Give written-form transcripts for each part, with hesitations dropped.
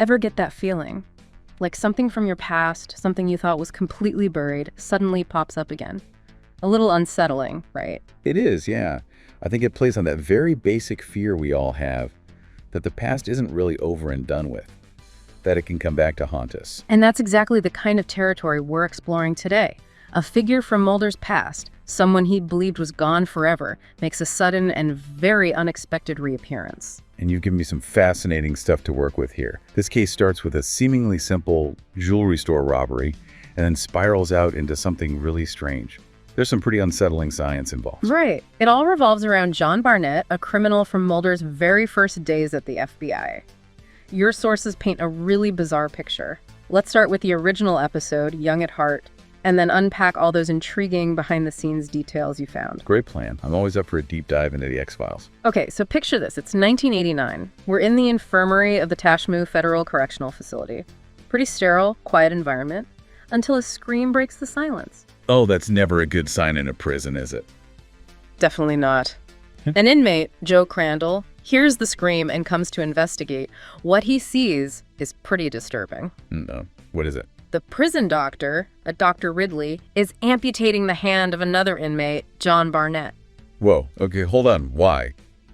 Ever get that feeling? Like something from your past, something you thought was completely buried, suddenly pops up again. A little unsettling, right? It is, yeah. I think it plays on that very basic fear we all have, that the past isn't really over and done with, that it can come back to haunt us. And that's exactly the kind of territory we're exploring today. A figure from Mulder's past, someone he believed was gone forever, makes a sudden and very unexpected reappearance. And you've given me some fascinating stuff to work with here. This case starts with a seemingly simple jewelry store robbery and then spirals out into something really strange. There's some pretty unsettling science involved. Right. It all revolves around John Barnett, a criminal from Mulder's very first days at the FBI. Your sources paint a really bizarre picture. Let's start with the original episode, Young at Heart, and then unpack all those intriguing behind-the-scenes details you found. Great plan. I'm always up for a deep dive into the X-Files. Okay, so picture this. It's 1989. We're in the infirmary of the Tashmoo Federal Correctional Facility. Pretty sterile, quiet environment, until a scream breaks the silence. Oh, that's never a good sign in a prison, is it? Definitely not. An inmate, Joe Crandall, hears the scream and comes to investigate. What he sees is pretty disturbing. No. What is it? The prison doctor, a Dr. Ridley, is amputating the hand of another inmate, John Barnett. Whoa. Okay, hold on. Why?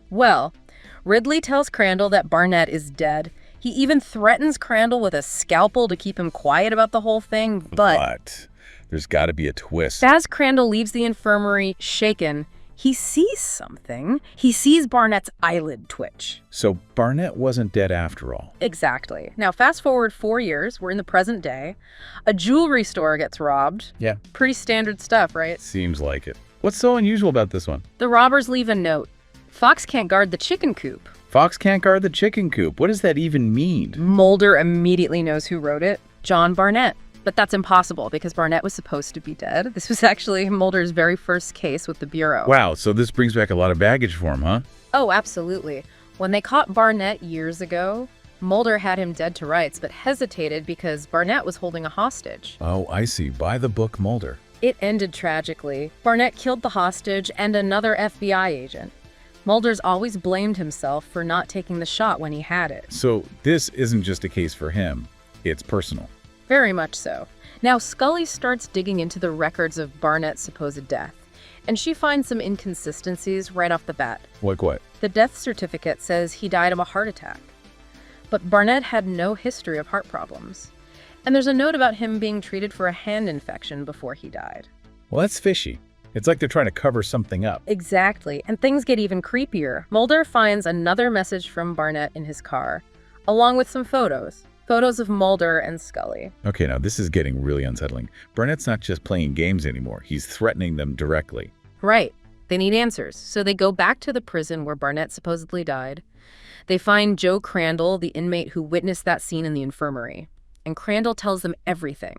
Well, Ridley tells Crandall that Barnett is dead. He even threatens Crandall with a scalpel to keep him quiet about the whole thing, but there's got to be a twist. As Crandall leaves the infirmary shaken, he sees something. He sees Barnett's eyelid twitch. So Barnett wasn't dead after all. Exactly. Now, fast forward 4 years. We're in the present day. A jewelry store gets robbed. Yeah. Pretty standard stuff, right? Seems like it. What's so unusual about this one? The robbers leave a note. Fox can't guard the chicken coop. Fox can't guard the chicken coop. What does that even mean? Mulder immediately knows who wrote it. John Barnett. But that's impossible because Barnett was supposed to be dead. This was actually Mulder's very first case with the Bureau. Wow, so this brings back a lot of baggage for him, huh? Oh, absolutely. When they caught Barnett years ago, Mulder had him dead to rights, but hesitated because Barnett was holding a hostage. Oh, I see. By the book Mulder. It ended tragically. Barnett killed the hostage and another FBI agent. Mulder's always blamed himself for not taking the shot when he had it. So this isn't just a case for him. It's personal. Very much so. Now, Scully starts digging into the records of Barnett's supposed death, and she finds some inconsistencies right off the bat. Like what? The death certificate says he died of a heart attack. But Barnett had no history of heart problems. And there's a note about him being treated for a hand infection before he died. Well, that's fishy. It's like they're trying to cover something up. Exactly. And things get even creepier. Mulder finds another message from Barnett in his car, along with some photos. Photos of Mulder and Scully. Okay, now this is getting really unsettling. Barnett's not just playing games anymore. He's threatening them directly. Right. They need answers. So they go back to the prison where Barnett supposedly died. They find Joe Crandall, the inmate who witnessed that scene in the infirmary. And Crandall tells them everything.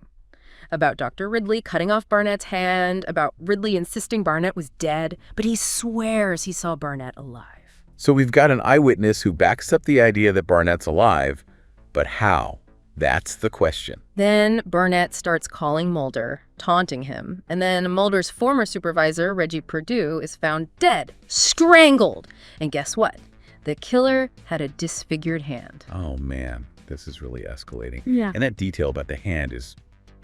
About Dr. Ridley cutting off Barnett's hand, about Ridley insisting Barnett was dead, but he swears he saw Barnett alive. So we've got an eyewitness who backs up the idea that Barnett's alive, but how? That's the question. Then Barnett starts calling Mulder, taunting him. And then Mulder's former supervisor, Reggie Perdue, is found dead, strangled. And guess what? The killer had a disfigured hand. Oh, man. This is really escalating. Yeah. And that detail about the hand is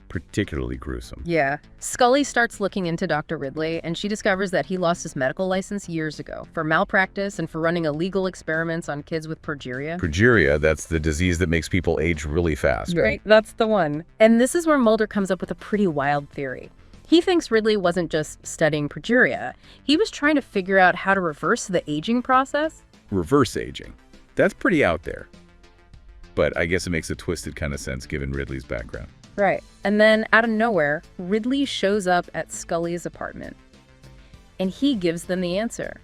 particularly gruesome. Yeah. Scully starts looking into Dr. Ridley, and she discovers that he lost his medical license years ago for malpractice and for running illegal experiments on kids with progeria. Progeria, that's the disease that makes people age really fast. Right, that's the one. And this is where Mulder comes up with a pretty wild theory. He thinks Ridley wasn't just studying progeria. He was trying to figure out how to reverse the aging process. Reverse aging. That's pretty out there. But I guess it makes a twisted kind of sense given Ridley's background. Right. And then, out of nowhere, Ridley shows up at Scully's apartment. And he gives them the answer.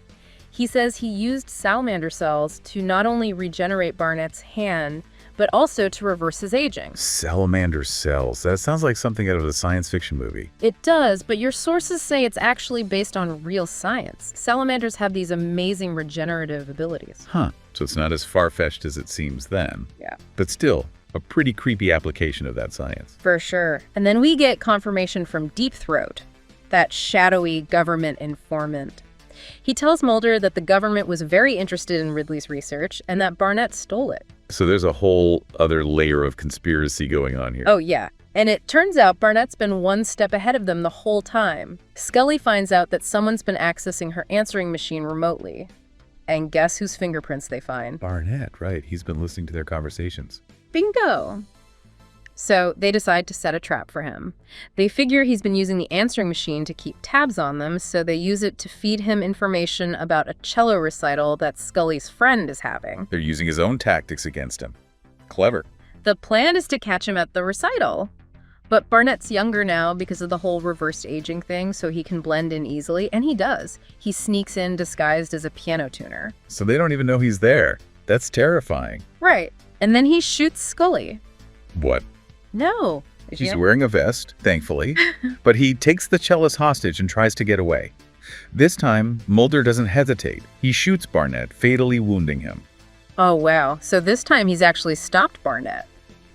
He says he used salamander cells to not only regenerate Barnett's hand, but also to reverse his aging. Salamander cells. That sounds like something out of a science fiction movie. It does, but your sources say it's actually based on real science. Salamanders have these amazing regenerative abilities. Huh. So it's not as far-fetched as it seems then. Yeah. But still, a pretty creepy application of that science. For sure. And then we get confirmation from Deep Throat, that shadowy government informant. He tells Mulder that the government was very interested in Ridley's research and that Barnett stole it. So there's a whole other layer of conspiracy going on here. Oh, yeah. And it turns out Barnett's been one step ahead of them the whole time. Scully finds out that someone's been accessing her answering machine remotely. And guess whose fingerprints they find? Barnett, right. He's been listening to their conversations. Bingo! So they decide to set a trap for him. They figure he's been using the answering machine to keep tabs on them, so they use it to feed him information about a cello recital that Scully's friend is having. They're using his own tactics against him. Clever. The plan is to catch him at the recital. But Barnett's younger now because of the whole reversed aging thing, so he can blend in easily, and he does. He sneaks in disguised as a piano tuner. So they don't even know he's there. That's terrifying. Right. And then he shoots Scully. What? No. She's wearing a vest, thankfully, but he takes the cellist hostage and tries to get away. This time, Mulder doesn't hesitate. He shoots Barnett, fatally wounding him. Oh, wow. So this time he's actually stopped Barnett,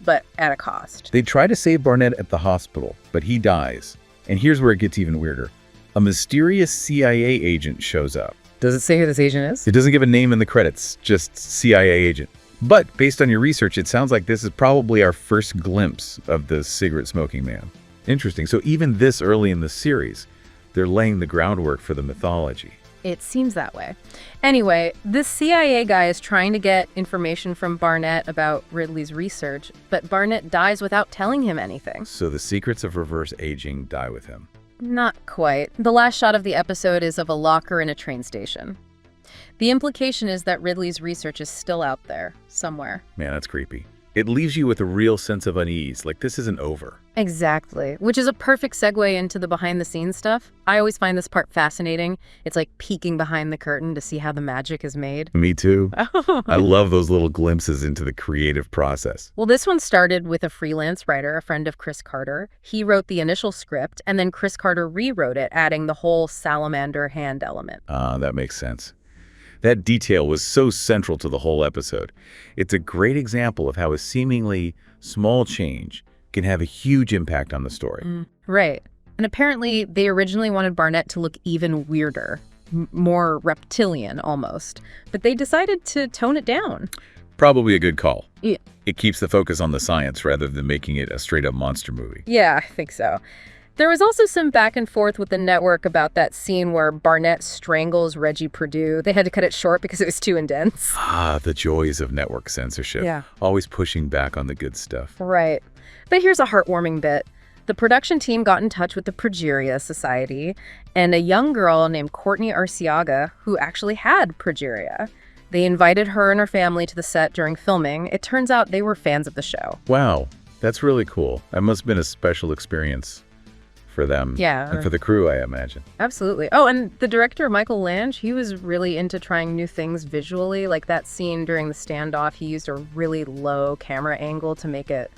but at a cost. They try to save Barnett at the hospital, but he dies. And here's where it gets even weirder. A mysterious CIA agent shows up. Does it say who this agent is? It doesn't give a name in the credits, just CIA agent. But based on your research, it sounds like this is probably our first glimpse of the cigarette-smoking man. Interesting. So even this early in the series, they're laying the groundwork for the mythology. It seems that way. Anyway, this CIA guy is trying to get information from Barnett about Ridley's research, but Barnett dies without telling him anything. So the secrets of reverse aging die with him. Not quite. The last shot of the episode is of a locker in a train station. The implication is that Ridley's research is still out there, somewhere. Man, that's creepy. It leaves you with a real sense of unease, like this isn't over. Exactly, which is a perfect segue into the behind-the-scenes stuff. I always find this part fascinating. It's like peeking behind the curtain to see how the magic is made. Me too. I love those little glimpses into the creative process. Well, this one started with a freelance writer, a friend of Chris Carter. He wrote the initial script, and then Chris Carter rewrote it, adding the whole salamander hand element. That makes sense. That detail was so central to the whole episode. It's a great example of how a seemingly small change can have a huge impact on the story. Right. And apparently they originally wanted Barnett to look even weirder, more reptilian almost. But they decided to tone it down. Probably a good call. Yeah. It keeps the focus on the science rather than making it a straight-up monster movie. Yeah, I think so. There was also some back and forth with the network about that scene where Barnett strangles Reggie Perdue. They had to cut it short because it was too intense. The joys of network censorship. Yeah. Always pushing back on the good stuff. Right. But here's a heartwarming bit. The production team got in touch with the Progeria Society and a young girl named Courtney Arciaga who actually had progeria. They invited her and her family to the set during filming. It turns out they were fans of the show. Wow, that's really cool. That must have been a special experience for them. Yeah. And for the crew, I imagine. Absolutely. Oh, and the director, Michael Lange, he was really into trying new things visually. Like that scene during the standoff, he used a really low camera angle to make it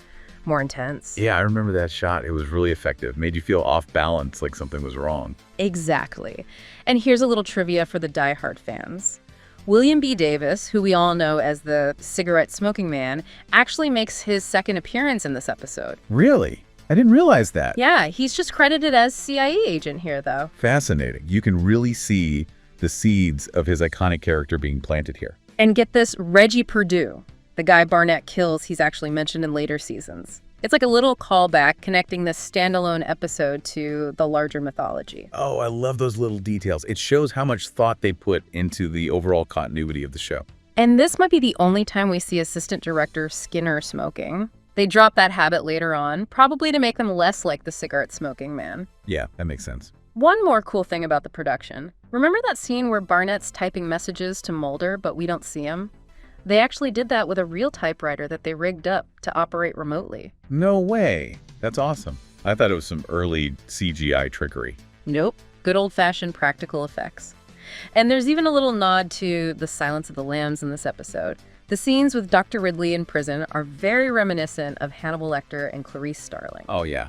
more intense. Yeah, I remember that shot. It was really effective. Made you feel off balance, like something was wrong. Exactly. And here's a little trivia for the diehard fans. William B. Davis, who we all know as the cigarette smoking man, actually makes his second appearance in this episode. Really? I didn't realize that. Yeah, he's just credited as CIA agent here, though. Fascinating. You can really see the seeds of his iconic character being planted here. And get this, Reggie Perdue, the guy Barnett kills, he's actually mentioned in later seasons. It's like a little callback connecting this standalone episode to the larger mythology. Oh, I love those little details. It shows how much thought they put into the overall continuity of the show. And this might be the only time we see assistant director Skinner smoking. They drop that habit later on, probably to make them less like the cigarette smoking man. Yeah, that makes sense. One more cool thing about the production. Remember that scene where Barnett's typing messages to Mulder, but we don't see him? They actually did that with a real typewriter that they rigged up to operate remotely. No way. That's awesome. I thought it was some early CGI trickery. Nope. Good old-fashioned practical effects. And there's even a little nod to the Silence of the Lambs in this episode. The scenes with Dr. Ridley in prison are very reminiscent of Hannibal Lecter and Clarice Starling. Oh, yeah.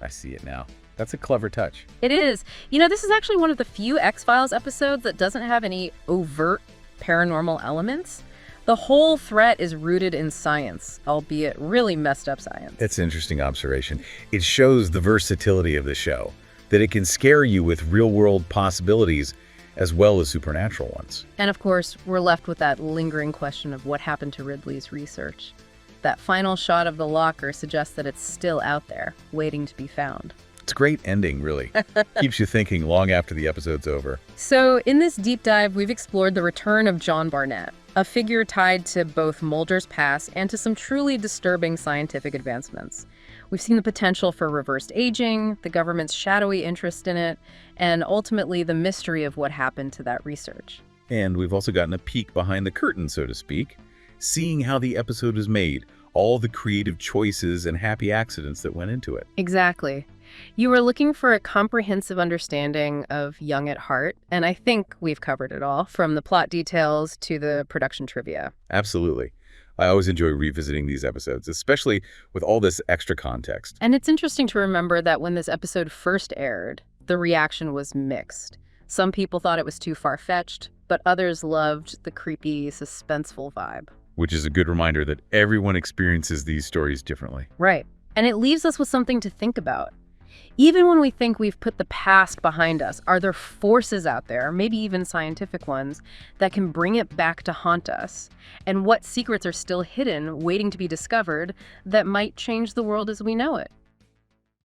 I see it now. That's a clever touch. It is. You know, this is actually one of the few X-Files episodes that doesn't have any overt paranormal elements. The whole threat is rooted in science, albeit really messed up science. It's an interesting observation. It shows the versatility of the show, that it can scare you with real-world possibilities as well as supernatural ones. And of course, we're left with that lingering question of what happened to Ridley's research. That final shot of the locker suggests that it's still out there, waiting to be found. It's a great ending, really. Keeps you thinking long after the episode's over. So in this deep dive, we've explored the return of John Barnett, a figure tied to both Mulder's past and to some truly disturbing scientific advancements. We've seen the potential for reversed aging, the government's shadowy interest in it, and ultimately the mystery of what happened to that research. And we've also gotten a peek behind the curtain, so to speak, seeing how the episode was made, all the creative choices and happy accidents that went into it. Exactly. You were looking for a comprehensive understanding of Young at Heart, and I think we've covered it all, from the plot details to the production trivia. Absolutely. I always enjoy revisiting these episodes, especially with all this extra context. And it's interesting to remember that when this episode first aired, the reaction was mixed. Some people thought it was too far-fetched, but others loved the creepy, suspenseful vibe. Which is a good reminder that everyone experiences these stories differently. Right. And it leaves us with something to think about. Even when we think we've put the past behind us, are there forces out there, maybe even scientific ones, that can bring it back to haunt us? And what secrets are still hidden, waiting to be discovered, that might change the world as we know it?